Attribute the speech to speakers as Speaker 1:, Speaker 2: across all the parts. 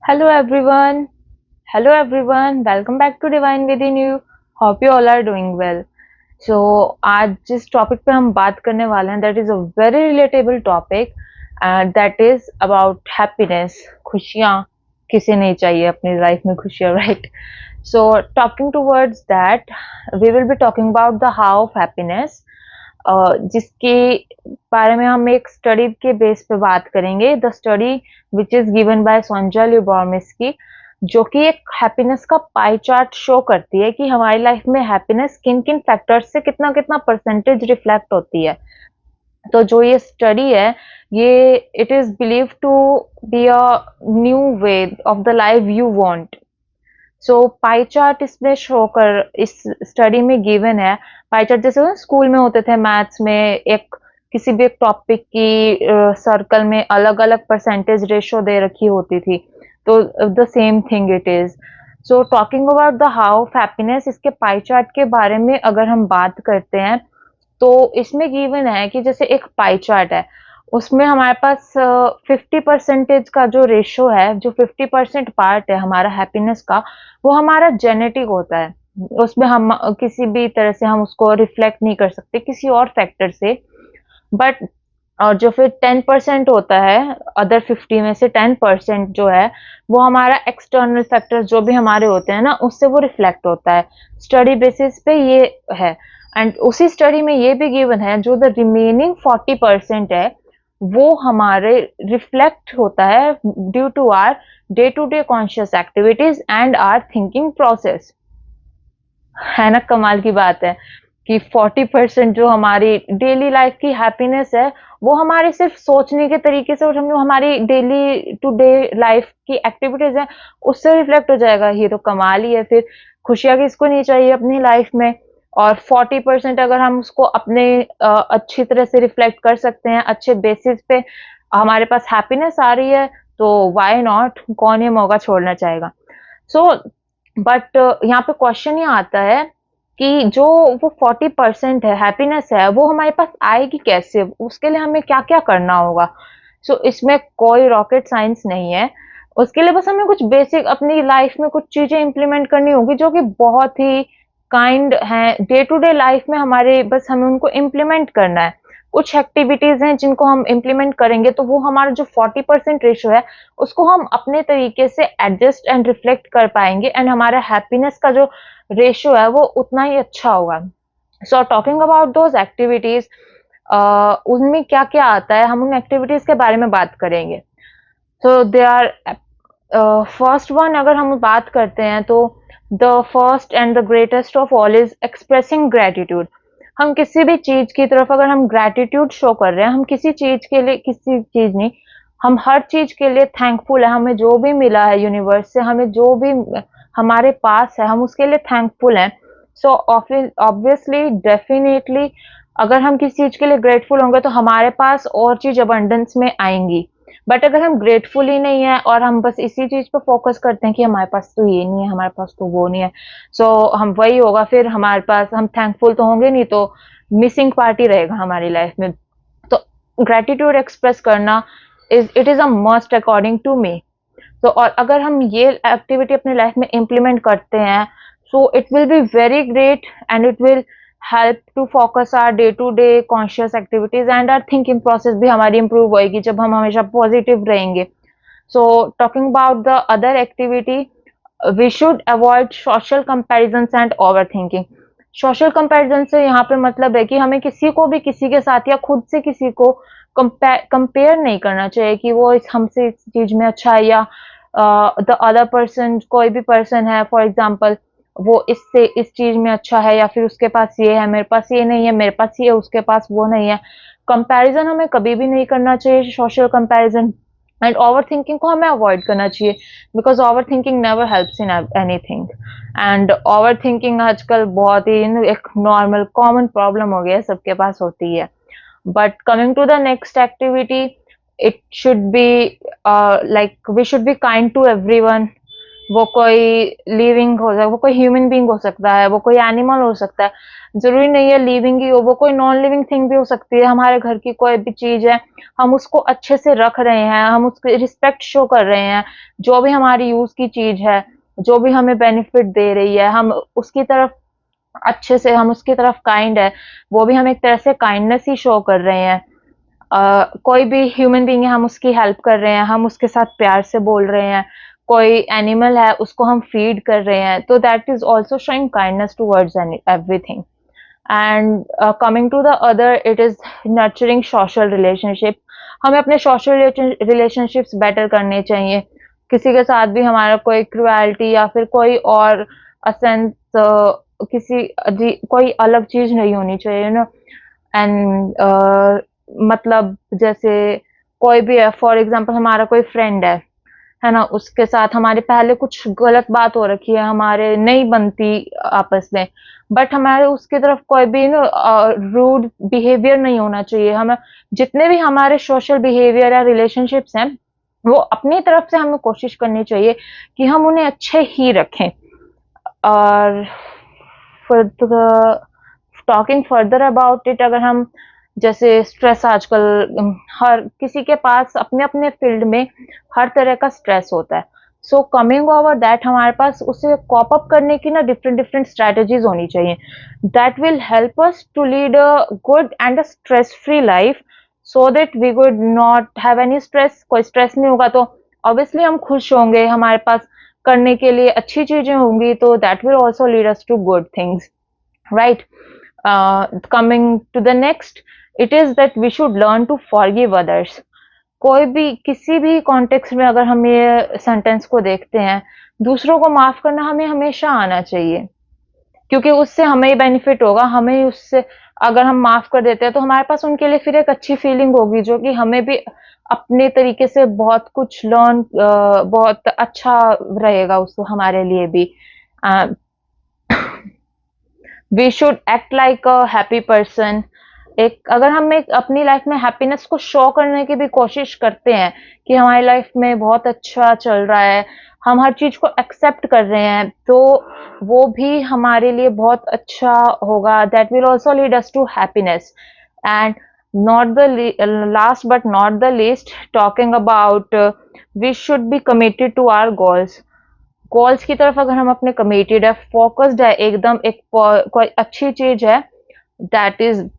Speaker 1: Hello everyone. Hello everyone. Welcome back to Divine Within You. Hope you all are doing well. So आज जिस topic पे हम बात करने वाले हैं that is a very relatable topic that is about happiness. खुशियाँ किसे नहीं चाहिए अपनी लाइफ में खुशियाँ right? So talking towards that we will be talking about the how of happiness जिसके बारे में हम एक स्टडी के बेस पे बात करेंगे the study which is given by Sonja Lyubomirsky जो कि एक हैप्पीनेस का पाई चार्ट शो करती है कि हमारी लाइफ में हैप्पीनेस किन किन फैक्टर्स से कितना कितना परसेंटेज रिफ्लेक्ट होती है तो जो ये स्टडी है ये it is believe to be a new way of the life you want so pie chart इसमें शो कर इस स्टडी में गिवन है पाई चार्ट जैसे स्कूल में होते थे मैथ्स में एक किसी भी एक टॉपिक की सर्कल में अलग अलग परसेंटेज रेशो दे रखी होती थी तो the same thing it is so talking about the how of happiness इसके पाई चार्ट के बारे में अगर हम बात करते हैं तो इसमें गिवन है कि जैसे एक पाई चार्ट है उसमें हमारे पास 50% का जो रेशो है जो 50% पार्ट है हमारा हैप्पीनेस का वो हमारा जेनेटिक होता है उसमें हम किसी भी तरह से हम उसको रिफ्लेक्ट नहीं कर सकते किसी और फैक्टर से बट और जो फिर 10% होता है अदर 50 में से 10% जो है वो हमारा एक्सटर्नल फैक्टर्स जो भी हमारे होते हैं ना उससे वो रिफ्लेक्ट होता है स्टडी बेसिस पे ये है एंड उसी स्टडी में ये भी गिवन है जो द रिमेनिंग 40% है वो हमारे रिफ्लेक्ट होता है due to our day to day conscious activities and our thinking process है ना कमाल की बात है कि 40% जो हमारी डेली लाइफ की हैप्पीनेस है वो हमारे सिर्फ सोचने के तरीके से और हम हमारी डेली टू डे लाइफ की एक्टिविटीज है उससे रिफ्लेक्ट हो जाएगा ये तो कमाल ही है फिर खुशियाँ किसको नहीं चाहिए अपनी लाइफ में और 40% अगर हम उसको अपने अच्छी तरह से रिफ्लेक्ट कर सकते हैं अच्छे बेसिस पे हमारे पास हैप्पीनेस आ रही है तो व्हाई नॉट कौन ये मौका छोड़ना चाहेगा सो बट यहाँ पे क्वेश्चन ये आता है कि जो वो 40% है हैप्पीनेस है वो हमारे पास आएगी कैसे उसके लिए हमें क्या क्या करना होगा इसमें कोई रॉकेट साइंस नहीं है उसके लिए बस हमें कुछ बेसिक अपनी लाइफ में कुछ चीजें इंप्लीमेंट करनी होगी जो कि बहुत ही काइंड हैं डे टू डे लाइफ में हमारे बस हमें उनको इम्प्लीमेंट करना है कुछ एक्टिविटीज हैं जिनको हम इम्प्लीमेंट करेंगे तो वो हमारा जो 40% रेशो है उसको हम अपने तरीके से एडजस्ट एंड रिफ्लेक्ट कर पाएंगे एंड हमारा हैप्पीनेस का जो रेशो है वो उतना ही अच्छा होगा सो टॉकिंग अबाउट दोज एक्टिविटीज उनमें क्या क्या आता है हम उन एक्टिविटीज के बारे में बात करेंगे सो दे आर फर्स्ट वन अगर हम बात करते हैं तो the first and the greatest of all is expressing gratitude हम किसी भी चीज की तरफ अगर हम ग्रेटिट्यूड शो कर रहे हैं हम किसी चीज के लिए किसी चीज नहीं हम हर चीज के लिए थैंकफुल है हमें जो भी मिला है यूनिवर्स से हमें जो भी हमारे पास है हम उसके लिए थैंकफुल हैं सो ऑब्वियसली डेफिनेटली अगर हम किसी चीज के लिए ग्रेटफुल होंगे तो हमारे पास और चीज अबंडेंस में आएंगी बट अगर हम ग्रेटफुल ही नहीं है और हम बस इसी चीज पे फोकस करते हैं कि हमारे पास तो ये नहीं है हमारे पास तो वो नहीं है हम वही होगा फिर हमारे पास हम थैंकफुल तो होंगे नहीं तो मिसिंग पार्टी रहेगा हमारी लाइफ में तो ग्रेटिट्यूड एक्सप्रेस करना it is a must according to me तो और अगर हम ये एक्टिविटी अपनी लाइफ में इम्प्लीमेंट करते हैं so it will be very great and it will help to focus our day to day conscious activities and our thinking process भी हमारी इंप्रूव होएगी जब हम हमेशा पॉजिटिव रहेंगे so talking about the other activity we should avoid social comparison and over thinking social comparison से यहाँ पे मतलब है कि हमें किसी को भी किसी के साथ या खुद से किसी को कंपेयर नहीं करना चाहिए कि वो हमसे इस चीज में अच्छा है या द अदर पर्सन कोई भी पर्सन है फॉर एग्जाम्पल वो इससे इस चीज में अच्छा है या फिर उसके पास ये है मेरे पास ये नहीं है मेरे पास ये उसके पास वो नहीं है कंपैरिजन हमें कभी भी नहीं करना चाहिए social comparison and over thinking को हमें अवॉइड करना चाहिए because over thinking never helps in anything and over thinking आजकल बहुत ही एक नॉर्मल कॉमन प्रॉब्लम हो गया है सबके पास होती है but coming to the next activity it should be like we should be kind to everyone वो कोई लिविंग हो सकता, वो कोई ह्यूमन बीइंग हो सकता है, वो कोई एनिमल हो सकता है, ज़रूरी नहीं है लिविंग ही हो, वो कोई नॉन लिविंग थिंग भी हो सकती है, हमारे घर की कोई भी चीज़ है, हम उसको अच्छे से रख रहे हैं, हम उसकी रिस्पेक्ट शो कर रहे हैं, जो भी हमारी यूज़ की चीज़ है, जो भी हमें बेनिफिट दे रही है, हम उसकी तरफ अच्छे से, हम उसकी तरफ काइंड है, वो भी हम एक तरह से काइंडनेस ही शो कर रहे हैं। कोई भी ह्यूमन बीइंग है, हम उसकी हेल्प कर रहे हैं, हम उसके साथ प्यार से बोल रहे हैं, कोई एनिमल है उसको हम फीड कर रहे हैं, तो that is also showing kindness towards everything. And coming to the other, it is nurturing social relationship. हमें अपने सोशल रिलेशनशिप्स बेटर करने चाहिए। किसी के साथ भी हमारा कोई क्रुएल्टी या फिर कोई और असेंस, किसी कोई अलग चीज़ नहीं होनी चाहिए, यू नो। एंड मतलब जैसे कोई भी है, फॉर एग्ज़ाम्पल हमारा कोई फ्रेंड है ना? उसके साथ हमारे पहले कुछ गलत बात हो रखी है, हमारे नहीं बनती आपस में, बट हमारे उसकी तरफ कोई भी रूड बिहेवियर नहीं होना चाहिए। हमें जितने भी हमारे सोशल बिहेवियर या रिलेशनशिप्स हैं, वो अपनी तरफ से हमें कोशिश करनी चाहिए कि हम उन्हें अच्छे ही रखें। और for the talking further about it, अगर हम जैसे स्ट्रेस आजकल हर किसी के पास अपने-अपने फील्ड में हर तरह का स्ट्रेस होता है। सो कमिंग ओवर दैट, हमारे पास उसे कॉप अप करने की ना डिफरेंट डिफरेंट स्ट्रैटेजीज़ होनी चाहिए। That will help us to lead a good and a stress free life, so that we would not have any stress. कोई स्ट्रेस नहीं होगा तो ऑब्वियसली हम खुश होंगे, हमारे पास करने के लिए अच्छी चीज़ें होंगी, तो that will also lead us to good things, right? Coming to the next, it is that we should learn to forgive others. कोई भी किसी भी कॉन्टेक्स्ट में अगर हम ये सेंटेंस को देखते हैं, दूसरों को माफ करना हमें हमेशा आना चाहिए, क्योंकि उससे हमें ही बेनिफिट होगा, हमें ही उससे, अगर हम माफ कर देते हैं तो हमारे पास उनके लिए फिर एक अच्छी फीलिंग होगी, जो कि हमें भी अपने तरीके से बहुत कुछ बहुत अच्छा रहेगा उसको हमारे लिए भी। We should act like a happy person. एक अगर हम एक अपनी लाइफ में हैप्पीनेस को शो करने की भी कोशिश करते हैं कि हमारी लाइफ में बहुत अच्छा चल रहा है, हम हर चीज को एक्सेप्ट कर रहे हैं, तो वो भी हमारे लिए बहुत अच्छा होगा। That will also lead us to happiness. And not the last but not the least, talking about, we should be committed to our goals. Goals की तरफ अगर हम अपने कमिटेड है, फोकस्ड है, एकदम एक कोई अच्छी चीज है, that is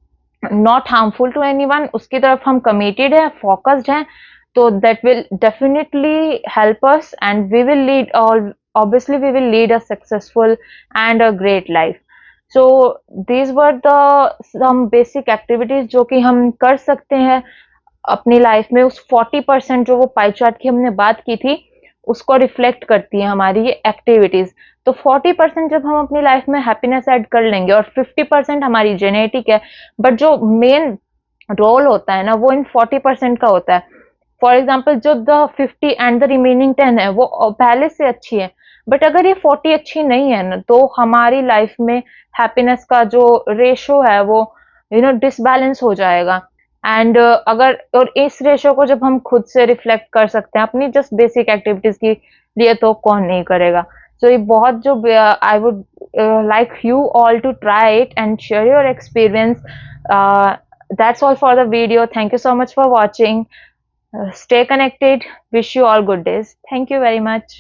Speaker 1: not harmful to anyone, उसकी तरफ हम कमिटेड है, फोकस्ड हैं, तो that will definitely help us and we will lead, और obviously we will lead a successful and a great life. So these were the some basic activities जो कि हम कर सकते हैं अपनी लाइफ में। उस 40% जो वो पाई चार्ट की हमने बात की थी, उसको रिफ्लेक्ट करती है हमारी ये एक्टिविटीज। तो 40% जब हम अपनी लाइफ में हैप्पीनेस ऐड कर लेंगे, और 50% हमारी जेनेटिक है, बट जो मेन रोल होता है ना, वो इन 40% का होता है। फॉर एग्जाम्पल जो द 50 एंड द रिमेनिंग 10 है, वो पहले से अच्छी है, बट अगर ये 40 अच्छी नहीं है ना, तो हमारी लाइफ में हैप्पीनेस का जो रेशो है वो डिसबैलेंस हो जाएगा। एंड अगर, और इस रेशो को जब हम खुद से रिफ्लेक्ट कर सकते हैं अपनी जस्ट बेसिक एक्टिविटीज के लिए, तो कौन नहीं करेगा। सो ये बहुत जो, I would like you all to try it and share your experience. That's all for the video. Thank you so much for watching. Stay connected. Wish you all good days. Thank you very much.